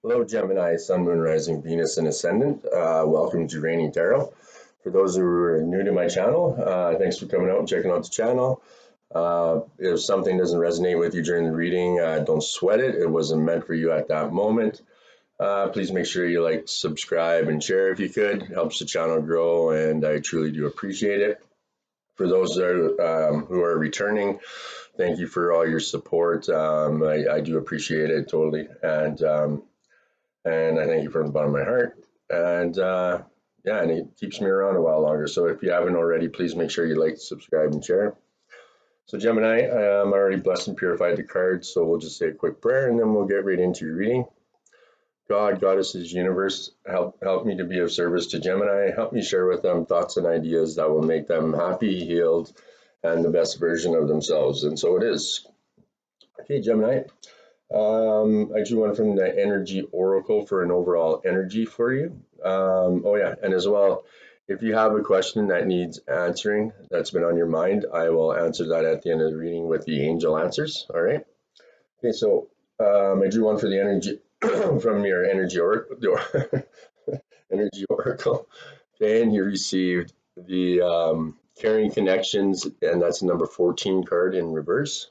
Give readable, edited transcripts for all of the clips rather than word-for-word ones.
Hello, Gemini, Sun, Moon, Rising, Venus, and Ascendant. Welcome to Reigning Tarot. For those who are new to my channel, thanks for coming out and checking out the channel. If something doesn't resonate with you during the reading, don't sweat it. It wasn't meant for you at that moment. Please make sure you like, subscribe, and share if you could. It helps the channel grow, and I truly do appreciate it. For those who are returning, thank you for all your support. I do appreciate it totally, and I thank you from the bottom of my heart. And yeah, and it keeps me around a while longer. So if you haven't already, please make sure you like, subscribe, and share. So Gemini, I'm already blessed and purified the cards, so we'll just say a quick prayer and then we'll get right into your reading. God, Goddesses, Universe, help me to be of service to Gemini. Help me share with them thoughts and ideas that will make them happy, healed, and the best version of themselves. And so it is. Okay, Gemini. I drew one from the Energy Oracle for an overall energy for you. Oh yeah, and as well, if you have a question that needs answering that's been on your mind, I will answer that at the end of the reading with the angel answers. All right. Okay, so I drew one for the energy from your Energy Oracle. Energy Oracle. Okay, and you received the Carrying Connections, and that's number 14 card in reverse.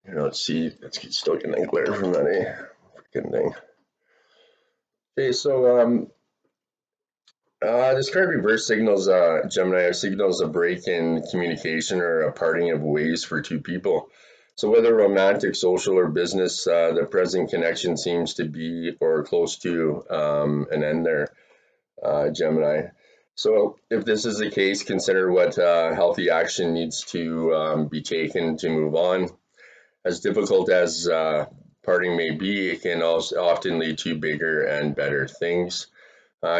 Here, let's see. Let's get still getting glare from that freaking thing. Okay, so this card reverse signals Gemini signals a break in communication or a parting of ways for two people. So whether romantic, social, or business, the present connection seems to be or close to an end there, Gemini. So if this is the case, consider what healthy action needs to be taken to move on. As difficult as parting may be, it can also often lead to bigger and better things.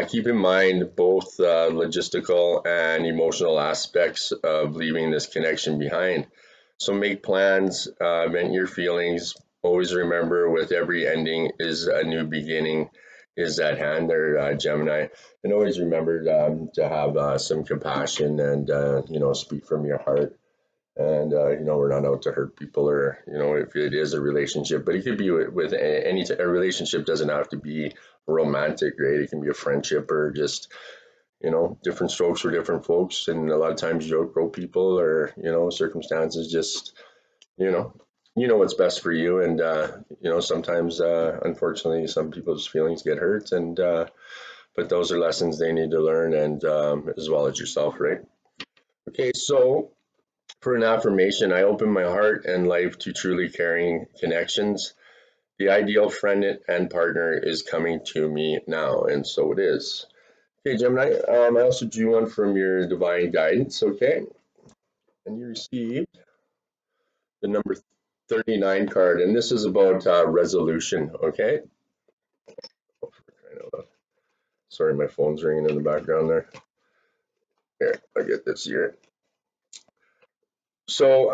Keep in mind both logistical and emotional aspects of leaving this connection behind. So make plans, vent your feelings. Always remember with every ending is a new beginning is at hand there, Gemini. And always remember to have some compassion and, speak from your heart. And we're not out to hurt people, or if it is a relationship, but it could be with any a relationship. Doesn't have to be romantic, right? It can be a friendship or just different strokes for different folks. And a lot of times you outgrow people, or circumstances just you know what's best for you. And sometimes unfortunately some people's feelings get hurt, and but those are lessons they need to learn, and as well as yourself, right? Okay, so for an affirmation, I open my heart and life to truly caring connections. The ideal friend and partner is coming to me now, and so it is. Okay, Gemini, I also drew one from your divine guidance, okay? And you received the number 39 card, and this is about resolution, okay? Sorry, my phone's ringing in the background there. Here, I'll get this here. So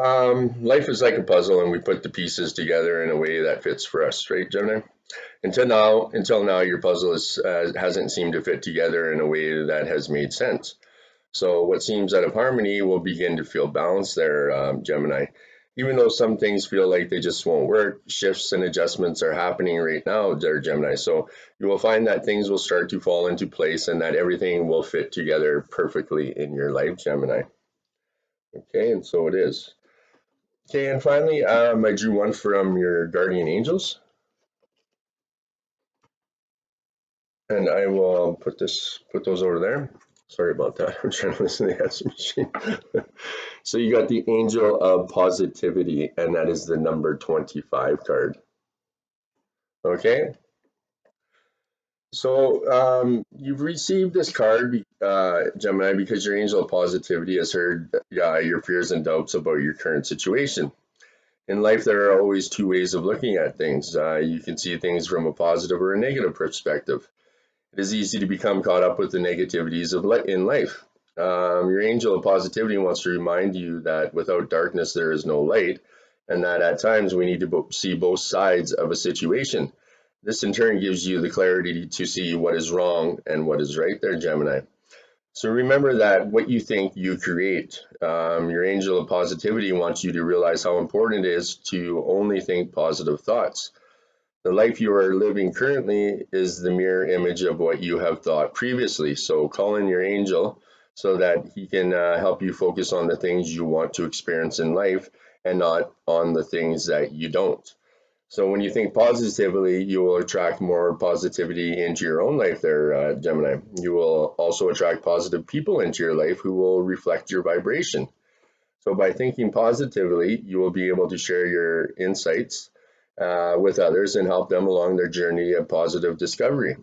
life is like a puzzle, and we put the pieces together in a way that fits for us, right, Gemini? Until now, your puzzle hasn't seemed to fit together in a way that has made sense. So what seems out of harmony will begin to feel balanced there, Gemini. Even though some things feel like they just won't work, shifts and adjustments are happening right now, there, Gemini. So you will find that things will start to fall into place and that everything will fit together perfectly in your life, Gemini. Okay, and so it is. Okay, and finally, I drew one from your guardian angels. And I will put those over there. Sorry about that. I'm trying to listen to the answer machine. So you got the Angel of Positivity, and that is the number 25 card. Okay. So you've received this card, Gemini, because your Angel of Positivity has heard your fears and doubts about your current situation. In life, there are always two ways of looking at things. You can see things from a positive or a negative perspective. It is easy to become caught up with the negativities in life. Your angel of positivity wants to remind you that without darkness, there is no light, and that at times we need to see both sides of a situation. This in turn gives you the clarity to see what is wrong and what is right there, Gemini. So remember that what you think, you create. Your angel of positivity wants you to realize how important it is to only think positive thoughts. The life you are living currently is the mirror image of what you have thought previously. So call in your angel so that he can help you focus on the things you want to experience in life and not on the things that you don't. So when you think positively, you will attract more positivity into your own life there, Gemini. You will also attract positive people into your life who will reflect your vibration. So by thinking positively, you will be able to share your insights with others and help them along their journey of positive discovery.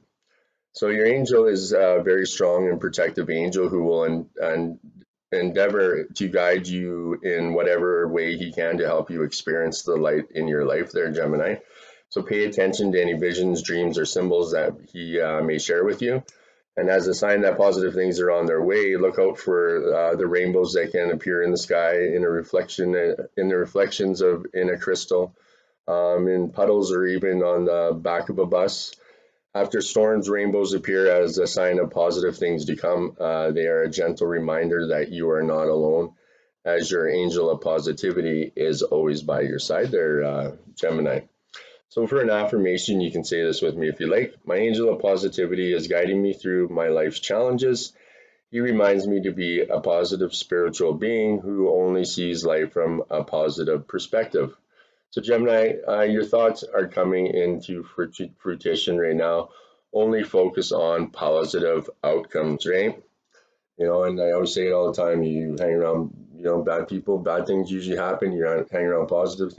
So your angel is a very strong and protective angel who will endeavor to guide you in whatever way he can to help you experience the light in your life there, Gemini. So pay attention to any visions, dreams, or symbols that he may share with you. And as a sign that positive things are on their way, look out for the rainbows that can appear in the sky in a reflection, in the reflections of in a crystal, in puddles, or even on the back of a bus. After storms, rainbows appear as a sign of positive things to come. They are a gentle reminder that you are not alone, as your angel of positivity is always by your side there, Gemini. So for an affirmation, you can say this with me if you like. My angel of positivity is guiding me through my life's challenges. He reminds me to be a positive spiritual being who only sees life from a positive perspective. So Gemini, your thoughts are coming into fruition right now. Only focus on positive outcomes, right? And I always say it all the time. You hang around, bad people, bad things usually happen. You hang around positive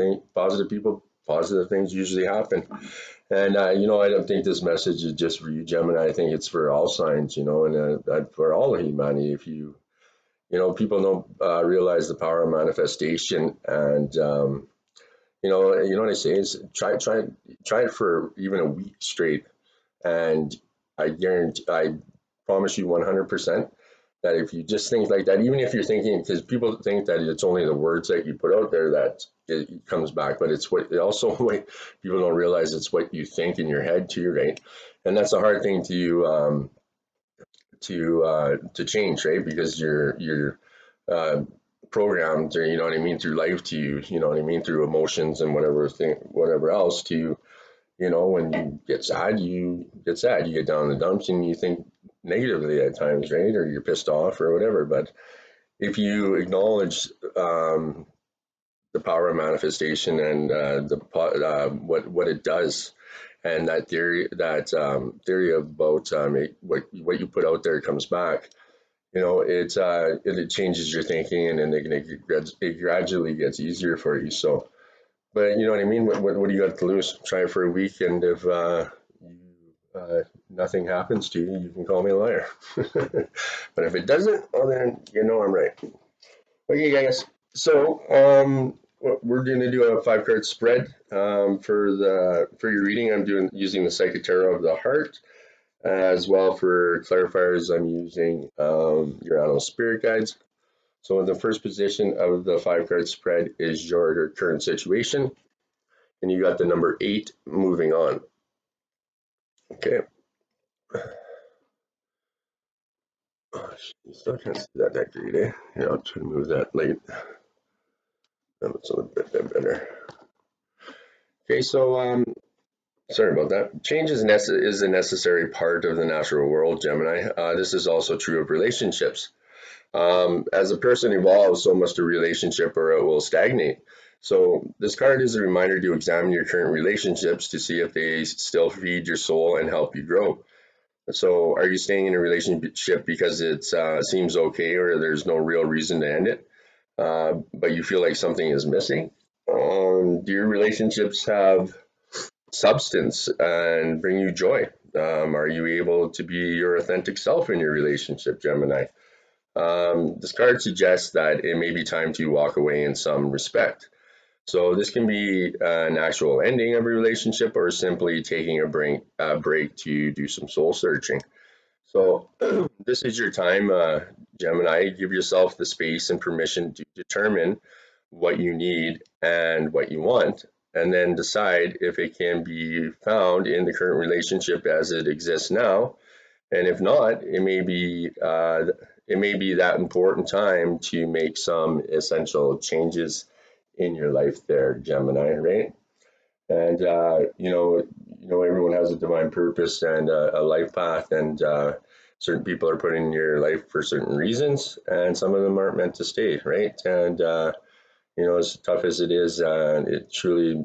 people, positive things usually happen. And I don't think this message is just for you, Gemini. I think it's for all signs, and for all of humanity. If people don't realize the power of manifestation, and what I say is try it for even a week straight, and I promise you 100% that if you just think like that, even if you're thinking, because people think that it's only the words that you put out there that it comes back, but it's what it also what people don't realize, it's what you think in your head too, right? And that's a hard thing to change, right? Because you're uh, programmed, or you know what I mean, through life to you know what I mean, through emotions and whatever else to when you get sad, you get down in the dumps and you think negatively at times, right? Or you're pissed off or whatever. But if you acknowledge the power of manifestation and what it does, and that theory about what you put out there comes back, it changes your thinking, and then it gradually gets easier for you. So, but you know what I mean? What do you got to lose? Try it for a week, and if nothing happens to you, you can call me a liar. But if it doesn't, well then I'm right. Okay, guys. So we're going to do a 5 card spread for your reading. I'm using the Psychic Tarot of the Heart. As well, for clarifiers, I'm using your animal spirit guides. So in the first position of the 5 card spread is your current situation, and you got the number 8 moving on. Okay. Oh, you still can't see that great, eh? Yeah, I'll try to move that light. That's a little bit better. Okay, so sorry about that. Change is a necessary part of the natural world, Gemini. This is also true of relationships. As a person evolves, so must a relationship, or it will stagnate. So this card is a reminder to examine your current relationships to see if they still feed your soul and help you grow. So are you staying in a relationship because it seems okay, or there's no real reason to end it, but you feel like something is missing? Do your relationships have substance and bring you joy? Are you able to be your authentic self in your relationship, Gemini? This card suggests that it may be time to walk away in some respect. So this can be an actual ending of a relationship, or simply taking a break to do some soul searching. So this is your time, Gemini. Give yourself the space and permission to determine what you need and what you want, and then decide if it can be found in the current relationship as it exists now. And if not, it may be that important time to make some essential changes in your life there, Gemini, right? And everyone has a divine purpose and a life path, and certain people are put in your life for certain reasons, and some of them aren't meant to stay, right? And as tough as it is, it truly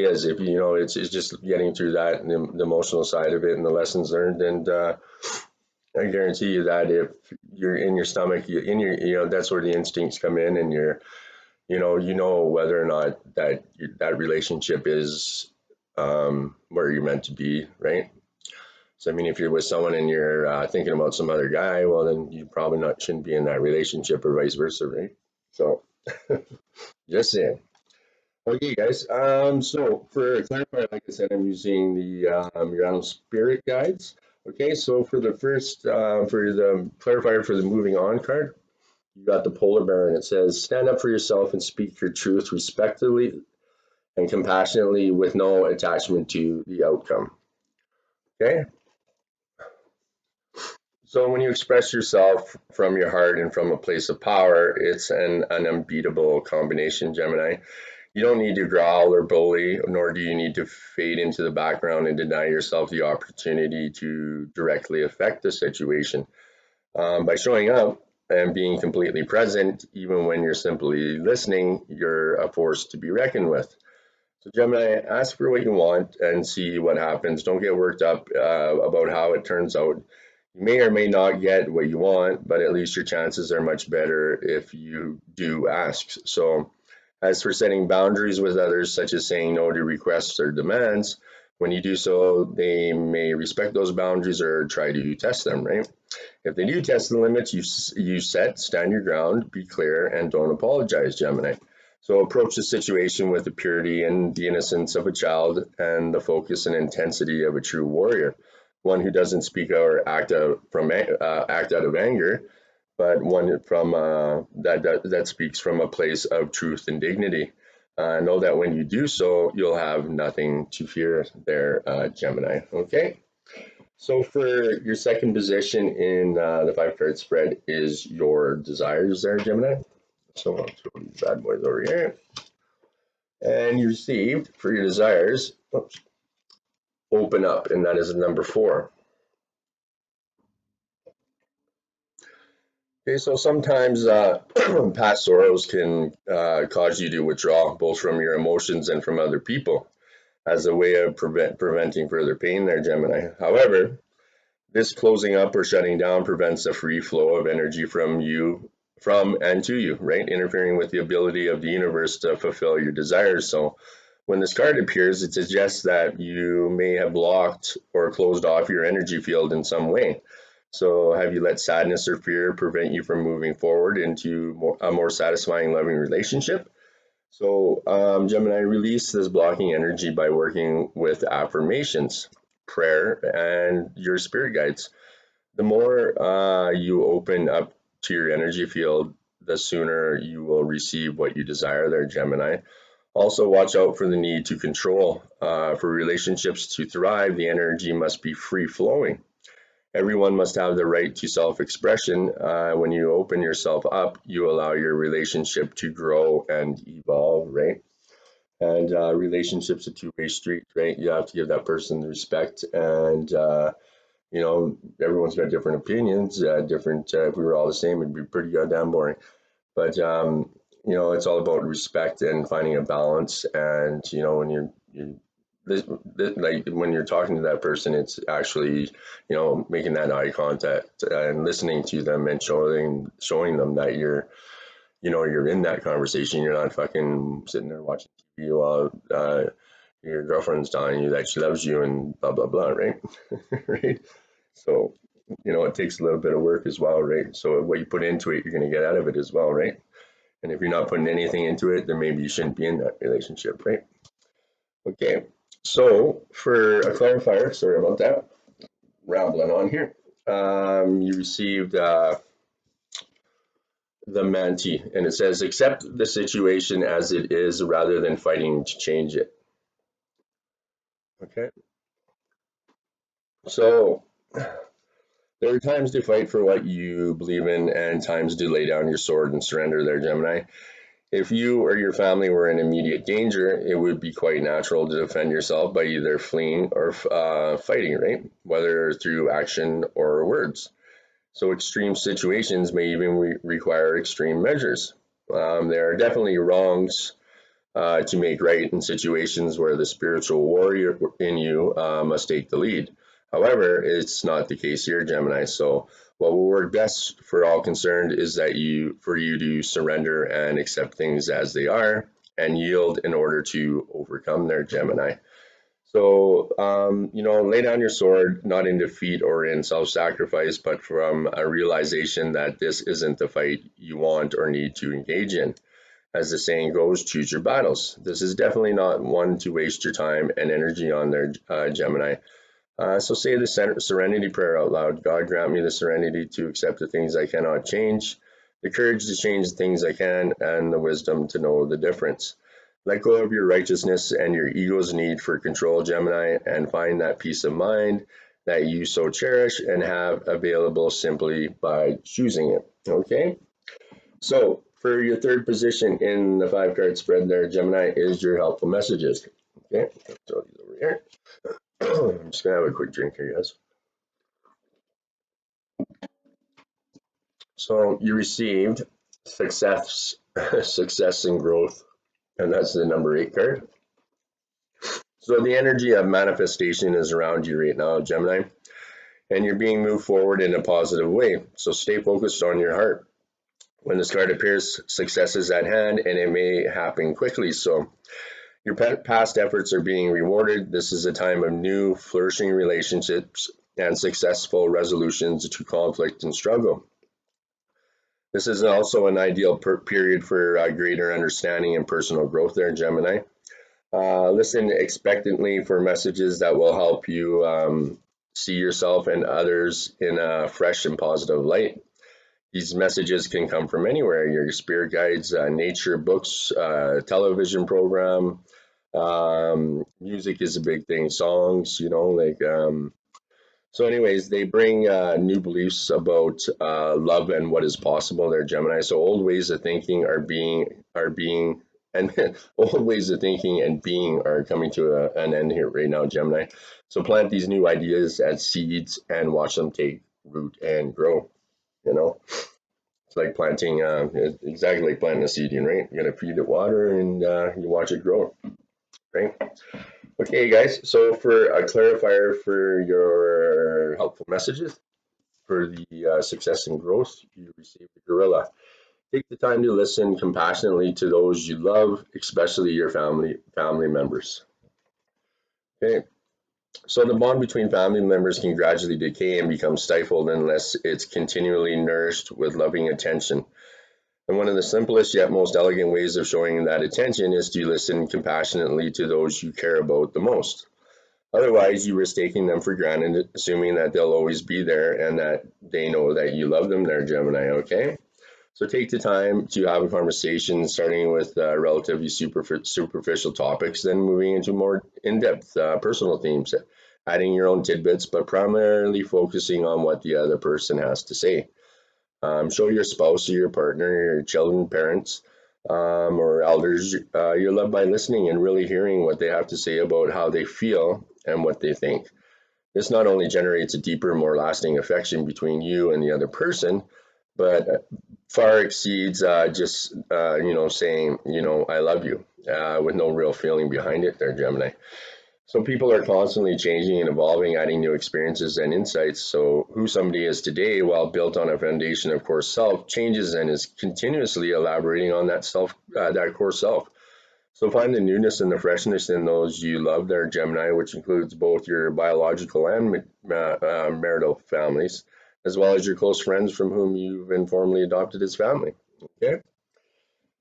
is. If it's just getting through that and the emotional side of it and the lessons learned, and I guarantee you that if you're in your stomach, that's where the instincts come in, and whether or not that relationship is where you're meant to be, right? So I mean, if you're with someone and you're thinking about some other guy, well, then you probably not shouldn't be in that relationship, or vice versa, right? So just saying. Okay, guys. So for a clarifier, like I said, I'm using the Urano Spirit Guides. Okay, so for the first, for the clarifier for the moving on card, you got the polar bear, and it says, stand up for yourself and speak your truth respectfully and compassionately with no attachment to the outcome. Okay, so when you express yourself from your heart and from a place of power, it's an unbeatable combination, Gemini. You don't need to growl or bully, nor do you need to fade into the background and deny yourself the opportunity to directly affect the situation. By showing up and being completely present, even when you're simply listening, you're a force to be reckoned with. So, Gemini, ask for what you want and see what happens. Don't get worked up about how it turns out. You may or may not get what you want, but at least your chances are much better if you do ask. So, as for setting boundaries with others, such as saying no to requests or demands, when you do so, they may respect those boundaries or try to test them, right? If they do test the limits you set, stand your ground, be clear, and don't apologize, Gemini. So approach the situation with the purity and the innocence of a child and the focus and intensity of a true warrior, one who doesn't speak or act out of anger, but one from that speaks from a place of truth and dignity. Know that when you do so, you'll have nothing to fear there, Gemini. Okay. So for your second position in the five card spread is your desires there, Gemini. So I'll throw these bad boys over here. And you received for your desires, oops, open up, and that is number 4. Okay, so sometimes past sorrows can cause you to withdraw both from your emotions and from other people as a way of preventing further pain there, Gemini. However, this closing up or shutting down prevents a free flow of energy from and to you, right? Interfering with the ability of the universe to fulfill your desires. So when this card appears, it suggests that you may have blocked or closed off your energy field in some way. So have you let sadness or fear prevent you from moving forward into a more satisfying, loving relationship? So, Gemini, release this blocking energy by working with affirmations, prayer, and your spirit guides. The more you open up to your energy field, the sooner you will receive what you desire there, Gemini. Also, watch out for the need to control. For relationships to thrive, the energy must be free flowing. Everyone must have the right to self expression. When you open yourself up, you allow your relationship to grow and evolve, right? And relationships a two-way street, right? You have to give that person the respect, and everyone's got different opinions. Different. If we were all the same, it'd be pretty goddamn boring. But it's all about respect and finding a balance. And when like when you're talking to that person, it's actually making that eye contact and listening to them and showing them that you're in that conversation. You're not fucking sitting there watching TV while your girlfriend's telling you that she loves you and blah blah blah, right? Right. So it takes a little bit of work as well, right? So what you put into it, you're going to get out of it as well, right? And if you're not putting anything into it, then maybe you shouldn't be in that relationship, right? Okay. So for a clarifier, sorry about that, rambling on here. You received the Manti, and it says, accept the situation as it is rather than fighting to change it. Okay. So there are times to fight for what you believe in and times to lay down your sword and surrender there, Gemini. If you or your family were in immediate danger, it would be quite natural to defend yourself by either fleeing or fighting, right? Whether through action or words. So extreme situations may even require extreme measures. There are definitely wrongs to make right in situations where the spiritual warrior in you must take the lead. However, it's not the case here, Gemini. So what will work best for all concerned is that for you to surrender and accept things as they are and yield in order to overcome their Gemini. So, lay down your sword, not in defeat or in self sacrifice, but from a realization that this isn't the fight you want or need to engage in. As the saying goes, choose your battles. This is definitely not one to waste your time and energy on there, Gemini. So say the Serenity Prayer out loud. God grant me the serenity to accept the things I cannot change, the courage to change the things I can, and the wisdom to know the difference. Let go of your righteousness and your ego's need for control, Gemini, and find that peace of mind that you so cherish and have available simply by choosing it. Okay? So, for your third position in the 5 card spread there, Gemini, is your helpful messages. Okay, throw these over here. I'm just going to have a quick drink here, guys. So, you received success, success and growth, and that's the number 8 card. So, the energy of manifestation is around you right now, Gemini, and you're being moved forward in a positive way. So, stay focused on your heart. When this card appears, success is at hand and it may happen quickly. So, your past efforts are being rewarded. This is a time of new, flourishing relationships and successful resolutions to conflict and struggle. This is also an ideal period for greater understanding and personal growth there, Gemini. Listen expectantly for messages that will help you see yourself and others in a fresh and positive light. These messages can come from anywhere, your spirit guides, nature, books, television program. Music is a big thing, songs, so anyways, they bring new beliefs about love and what is possible there, Gemini. So old ways of thinking and old ways of thinking and being are coming to an end here right now, Gemini. So plant these new ideas as seeds and watch them take root and grow, you know. It's like planting, exactly like planting a seed, right? You gotta feed it water and you watch it grow, right? Okay, guys, so for a clarifier for your helpful messages, for the success and growth, you received the gorilla. Take the time to listen compassionately to those you love, especially your family members. Okay, so the bond between family members can gradually decay and become stifled unless it's continually nourished with loving attention. And one of the simplest yet most elegant ways of showing that attention is to listen compassionately to those you care about the most. Otherwise, you risk taking them for granted, assuming that they'll always be there and that they know that you love them. They're Gemini, okay? So take the time to have a conversation, starting with relatively superficial topics, then moving into more in-depth personal themes, adding your own tidbits, but primarily focusing on what the other person has to say. Show your spouse or your partner, your children, parents, or elders your love by listening and really hearing what they have to say about how they feel and what they think. This not only generates a deeper, more lasting affection between you and the other person, but far exceeds just saying I love you with no real feeling behind it. There, Gemini. So people are constantly changing and evolving, adding new experiences and insights. So who somebody is today, while built on a foundation of core self, changes and is continuously elaborating on that core self. So find the newness and the freshness in those you love there, Gemini, which includes both your biological and marital families, as well as your close friends from whom you've informally adopted as family. Okay.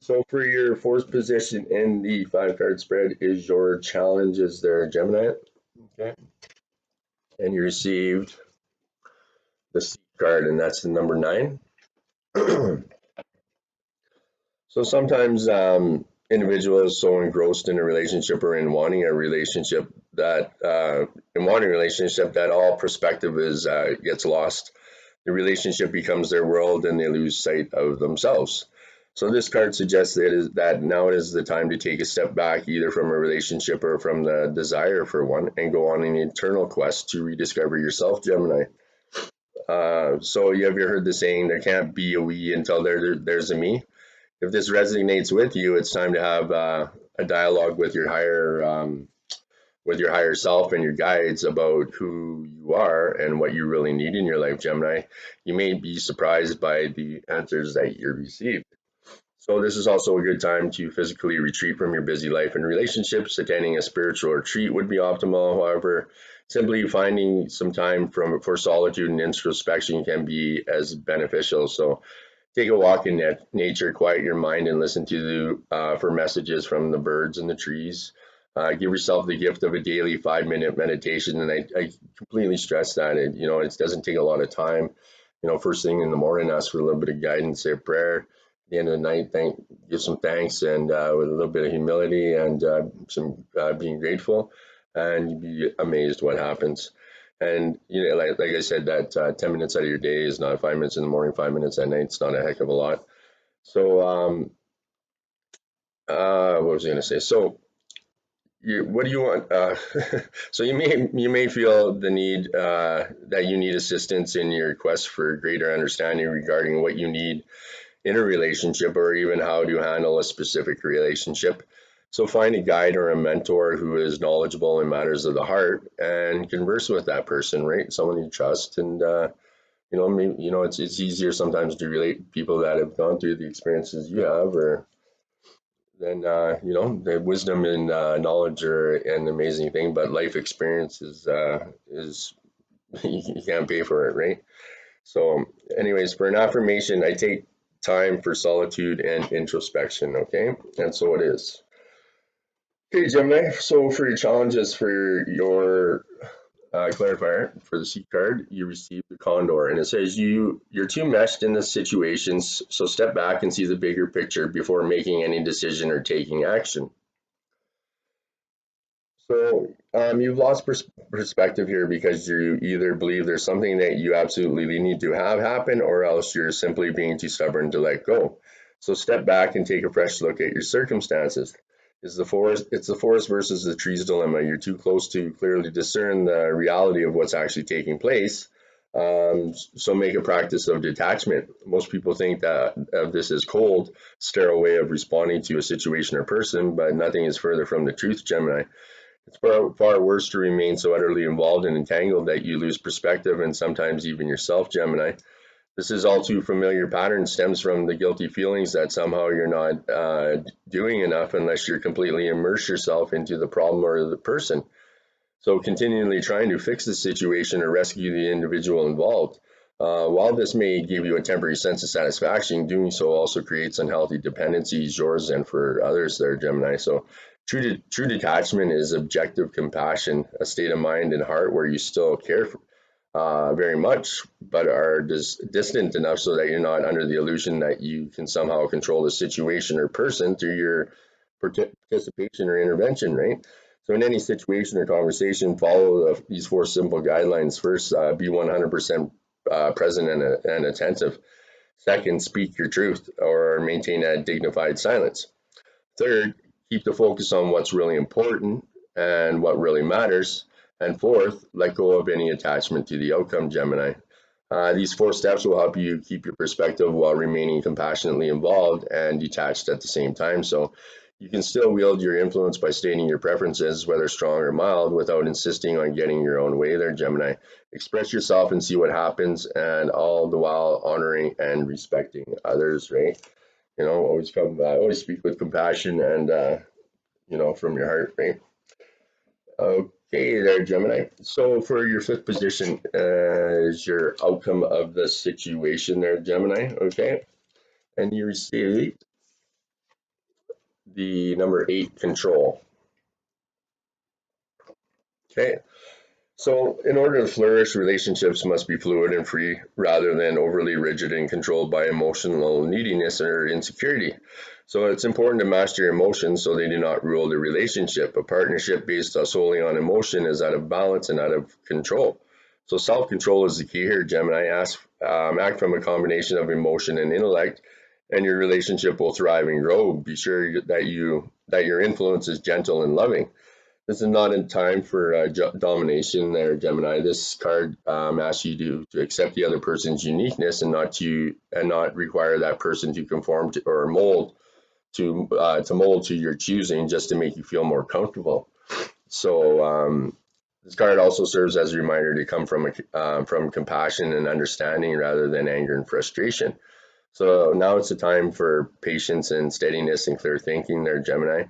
So for your fourth position in the 5 card spread is your challenges there, Gemini. Okay. And you received the C card, and that's the number 9. So sometimes individuals so engrossed in a relationship or in wanting a relationship that all perspective is gets lost. The relationship becomes their world, and they lose sight of themselves. So this card suggests that now is the time to take a step back, either from a relationship or from the desire for one, and go on an internal quest to rediscover yourself, Gemini. So you have heard the saying, there can't be a we until there's a me. If this resonates with you, it's time to have a dialogue with your higher self and your guides about who you are and what you really need in your life, Gemini. You may be surprised by the answers that you receive. So this is also a good time to physically retreat from your busy life and relationships. Attending a spiritual retreat would be optimal. However, simply finding some time for solitude and introspection can be as beneficial. So take a walk in nature, quiet your mind, and listen for messages from the birds and the trees. Give yourself the gift of a daily 5-minute meditation, and I completely stress that it doesn't take a lot of time. First thing in the morning, ask for a little bit of guidance, say a prayer. At the end of the night, give some thanks, and with a little bit of humility and some being grateful, and you'd be amazed what happens. And like I said, that 10 minutes out of your day is not 5 minutes in the morning, 5 minutes at night. It's not a heck of a lot. So, what was I going to say? So, what do you want? So you may feel the need that you need assistance in your quest for greater understanding regarding what you need in a relationship, or even how to handle a specific relationship. So find a guide or a mentor who is knowledgeable in matters of the heart and converse with that person, right? Someone you trust, and it's easier sometimes to relate to people that have gone through the experiences you have, or then the wisdom and knowledge are an amazing thing, but life experience is you can't pay for it, right? So, anyways, for an affirmation, I take time for solitude and introspection, okay? And so it is. Okay, Gemini, so for your challenges for your clarifier, for the seat card, you receive the condor, and it says you're too meshed in the situations, so step back and see the bigger picture before making any decision or taking action. So you've lost perspective here because you either believe there's something that you absolutely need to have happen, or else you're simply being too stubborn to let go. So step back and take a fresh look at your circumstances. It's the forest versus the trees dilemma. You're too close to clearly discern the reality of what's actually taking place. So make a practice of detachment. Most people think that this is cold, sterile way of responding to a situation or person, but nothing is further from the truth, Gemini. It's far worse to remain so utterly involved and entangled that you lose perspective and sometimes even yourself, Gemini. This is all too familiar pattern, stems from the guilty feelings that somehow you're not doing enough unless you're completely immerse yourself into the problem or the person. So continually trying to fix the situation or rescue the individual involved. While this may give you a temporary sense of satisfaction, doing so also creates unhealthy dependencies, yours and for others there, Gemini. So true detachment is objective compassion, a state of mind and heart where you still care very much, but are distant enough so that you're not under the illusion that you can somehow control the situation or person through your participation or intervention, right? So in any situation or conversation, follow these 4 simple guidelines. First, be 100% present and attentive. Second, speak your truth or maintain a dignified silence. Third, keep the focus on what's really important and what really matters. And fourth, let go of any attachment to the outcome, Gemini. These 4 steps will help you keep your perspective while remaining compassionately involved and detached at the same time. So you can still wield your influence by stating your preferences, whether strong or mild, without insisting on getting your own way there, Gemini. Express yourself and see what happens, and all the while honoring and respecting others, right? Always speak with compassion and, from your heart, right? Okay there, Gemini. So for your 5th position is your outcome of the situation there, Gemini, okay? And you receive the number 8, control. Okay, so in order to flourish, relationships must be fluid and free rather than overly rigid and controlled by emotional neediness or insecurity. So it's important to master your emotions so they do not rule the relationship. A partnership based solely on emotion is out of balance and out of control. So self-control is the key here, Gemini. Act from a combination of emotion and intellect, and your relationship will thrive and grow. Be sure that your influence is gentle and loving. This is not a time for domination there, Gemini. This card asks you to accept the other person's uniqueness and not require that person to conform to or to mold to your choosing just to make you feel more comfortable. So this card also serves as a reminder to come from compassion and understanding rather than anger and frustration. So now it's a time for patience and steadiness and clear thinking there, Gemini.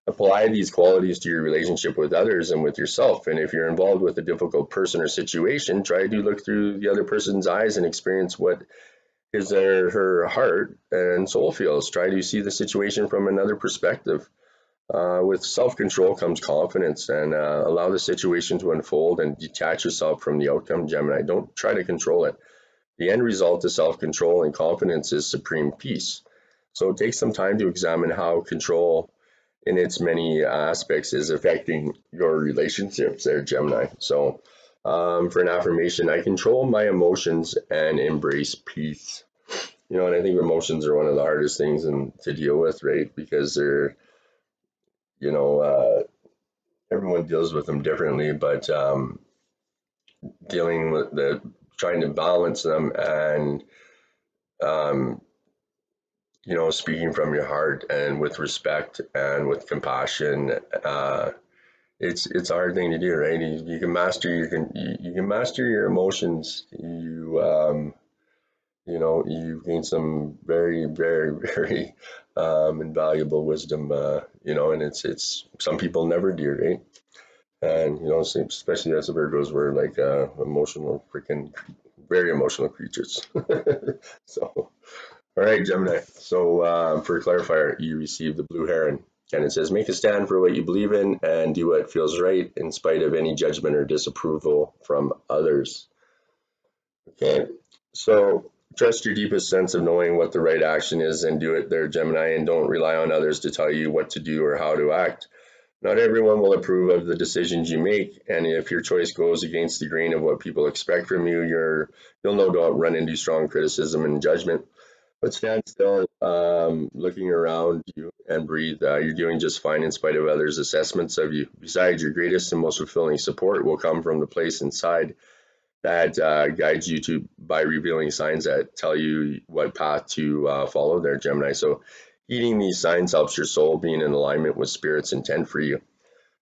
Apply these qualities to your relationship with others and with yourself. And if you're involved with a difficult person or situation, try to look through the other person's eyes and experience what his or her heart and soul feels. Try to see the situation from another perspective. With self-control comes confidence, and allow the situation to unfold and detach yourself from the outcome, Gemini. Don't try to control it. The end result of self-control and confidence is supreme peace. So take some time to examine how control in its many aspects is affecting your relationships there, Gemini. So for an affirmation, I control my emotions and embrace peace. And I think emotions are one of the hardest things to deal with, right? Because they're, you know, everyone deals with them differently, but dealing with trying to balance them and, um, speaking from your heart and with respect and with compassion, it's a hard thing to do, right? You can master you can master your emotions. You've gained some very, very, very invaluable wisdom, and it's some people never do, right? And especially as the Virgos, we're like emotional, freaking, very emotional creatures. So, all right, Gemini. So for a clarifier, you receive the blue heron, and it says, make a stand for what you believe in and do what feels right in spite of any judgment or disapproval from others. Okay, so trust your deepest sense of knowing what the right action is and do it there, Gemini, and don't rely on others to tell you what to do or how to act. Not everyone will approve of the decisions you make, and if your choice goes against the grain of what people expect from you, you'll no doubt run into strong criticism and judgment. But stand still, looking around you and breathe. You're doing just fine in spite of others' assessments of you. Besides, your greatest and most fulfilling support will come from the place inside that guides you to by revealing signs that tell you what path to follow there, Gemini. So heeding these signs helps your soul being in alignment with spirit's intent for you.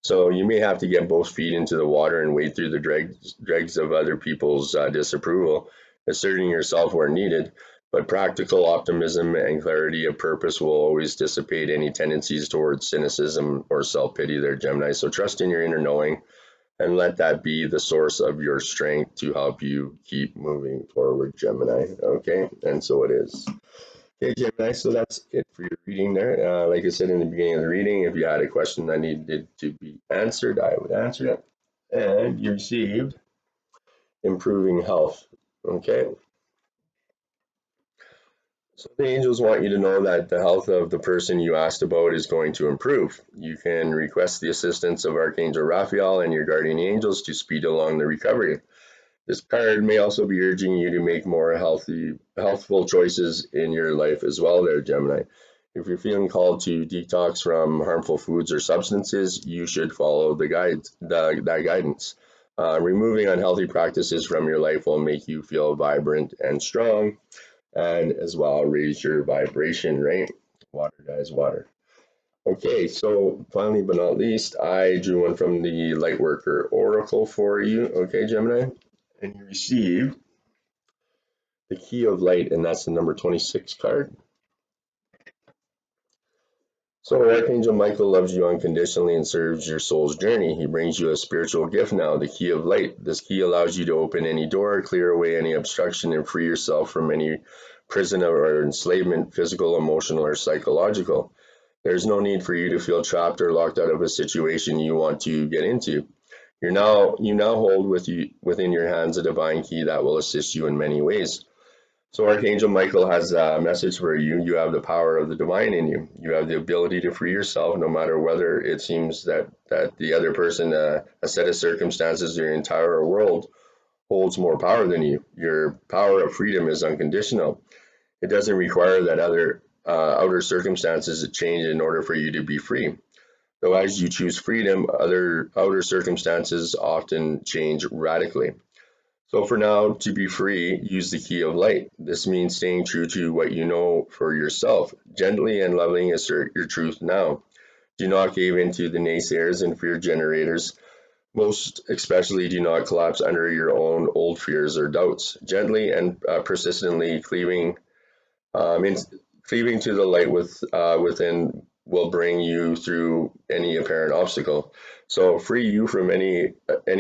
So you may have to get both feet into the water and wade through the dregs of other people's disapproval, asserting yourself where needed. But practical optimism and clarity of purpose will always dissipate any tendencies towards cynicism or self-pity there, Gemini. So trust in your inner knowing and let that be the source of your strength to help you keep moving forward, Gemini. Okay, and so it is. Okay, Gemini, so that's it for your reading there. Like I said in the beginning of the reading, if you had a question that needed to be answered, I would answer it. And you received improving health. Okay, so the angels want you to know that the health of the person you asked about is going to improve. You can request the assistance of Archangel Raphael and your guardian angels to speed along the recovery. This card may also be urging you to make more healthful choices in your life as well there, Gemini. If you're feeling called to detox from harmful foods or substances, you should follow that guidance. Removing unhealthy practices from your life will make you feel vibrant and strong, and as well raise your vibration, right? Water, guys, water. Okay, so finally but not least, I drew one from the Lightworker Oracle for you. Okay, Gemini? And you receive the Key of Light, and that's the number 26 card. So Archangel Michael loves you unconditionally and serves your soul's journey. He brings you a spiritual gift now, the Key of Light. This key allows you to open any door, clear away any obstruction, and free yourself from any prison or enslavement, physical, emotional, or psychological. There's no need for you to feel trapped or locked out of a situation you want to get into. You now hold within your hands a divine key that will assist you in many ways. So Archangel Michael has a message for you. You have the power of the divine in you. You have the ability to free yourself no matter whether it seems that the other person, a set of circumstances, your entire world holds more power than you. Your power of freedom is unconditional. It doesn't require that outer circumstances change in order for you to be free. Though as you choose freedom, other outer circumstances often change radically. So for now, to be free, use the key of light. This means staying true to what you know for yourself. Gently and lovingly assert your truth now. Do not cave into the naysayers and fear generators. Most especially, do not collapse under your own old fears or doubts. Gently and persistently cleaving to the light within will bring you through any apparent obstacle. So free you from any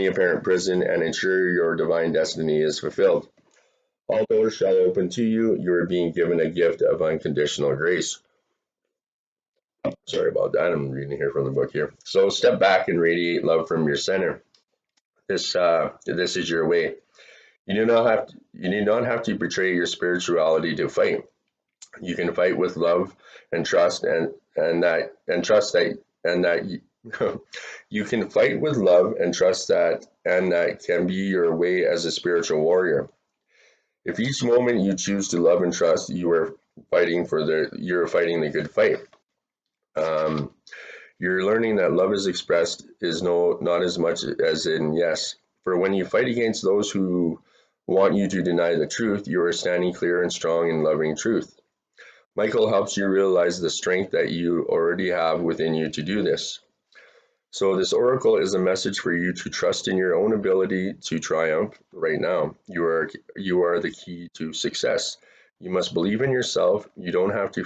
apparent prison and ensure your divine destiny is fulfilled. All doors shall open to you. You are being given a gift of unconditional grace. Sorry about that. I'm reading here from the book here. So step back and radiate love from your center. This is your way. You do not have to betray your spirituality to fight. You can fight with love and trust you can fight with love and trust that can be your way as a spiritual warrior. If each moment you choose to love and trust, you're fighting the good fight. You're learning that love is expressed is not as much as in yes. For when you fight against those who want you to deny the truth, you are standing clear and strong in loving truth. Michael helps you realize the strength that you already have within you to do this. So this oracle is a message for you to trust in your own ability to triumph right now. You are the key to success. You must believe in yourself. You don't have to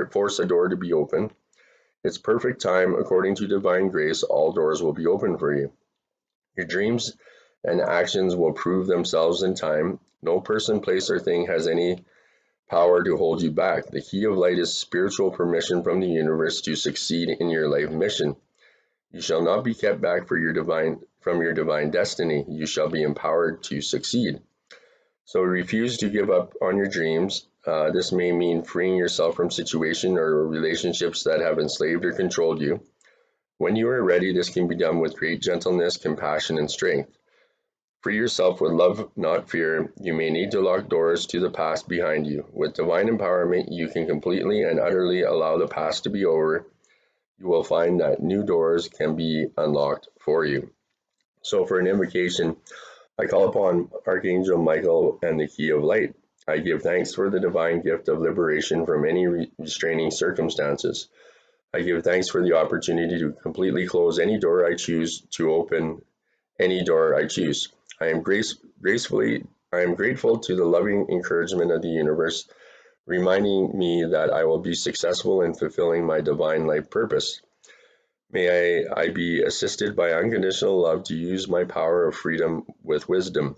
force a door to be open. It's perfect time. According to divine grace, all doors will be open for you. Your dreams and actions will prove themselves in time. No person, place, or thing has any power to hold you back. The key of light is spiritual permission from the universe to succeed in your life mission. You shall not be kept back from your divine destiny. You shall be empowered to succeed. So refuse to give up on your dreams. This may mean freeing yourself from situations or relationships that have enslaved or controlled you. When you are ready, this can be done with great gentleness, compassion, and strength. Free yourself with love, not fear. You may need to lock doors to the past behind you. With divine empowerment, you can completely and utterly allow the past to be over. You will find that new doors can be unlocked for you. So for an invocation, I call upon Archangel Michael and the key of light. I give thanks for the divine gift of liberation from any restraining circumstances. I give thanks for the opportunity to completely close any door I choose to open any door I choose. I am grateful to the loving encouragement of the universe, reminding me that I will be successful in fulfilling my divine life purpose. May I be assisted by unconditional love to use my power of freedom with wisdom.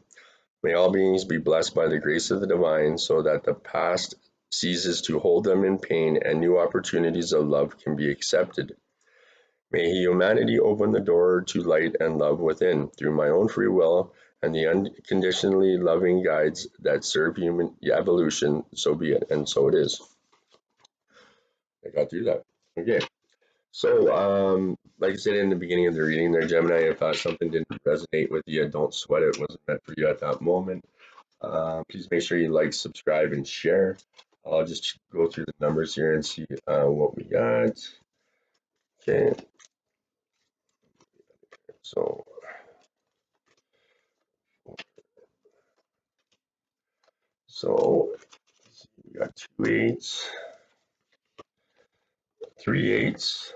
May all beings be blessed by the grace of the divine so that the past ceases to hold them in pain and new opportunities of love can be accepted. May humanity open the door to light and love within through my own free will and the unconditionally loving guides that serve human evolution. So be it, and so it is. I got through that. Okay. So, like I said in the beginning of the reading there, Gemini, if something didn't resonate with you, don't sweat it. It wasn't meant for you at that moment. Please make sure you like, subscribe, and share. I'll just go through the numbers here and see what we got. Okay. So we got 2 8s, 3 8s,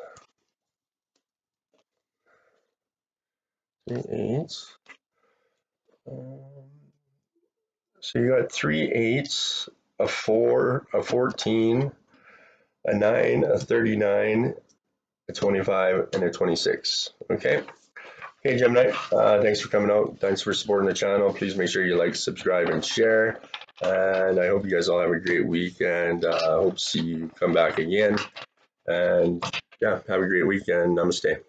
3 8s. So you got 3 8s, a 4, a 14, a 9, a 39, a 25, and a 26. Okay. Hey Gemini, thanks for coming out. Thanks for supporting the channel. Please make sure you like, subscribe, and share. And I hope you guys all have a great week, and I hope to see you come back again. And yeah, have a great weekend. Namaste.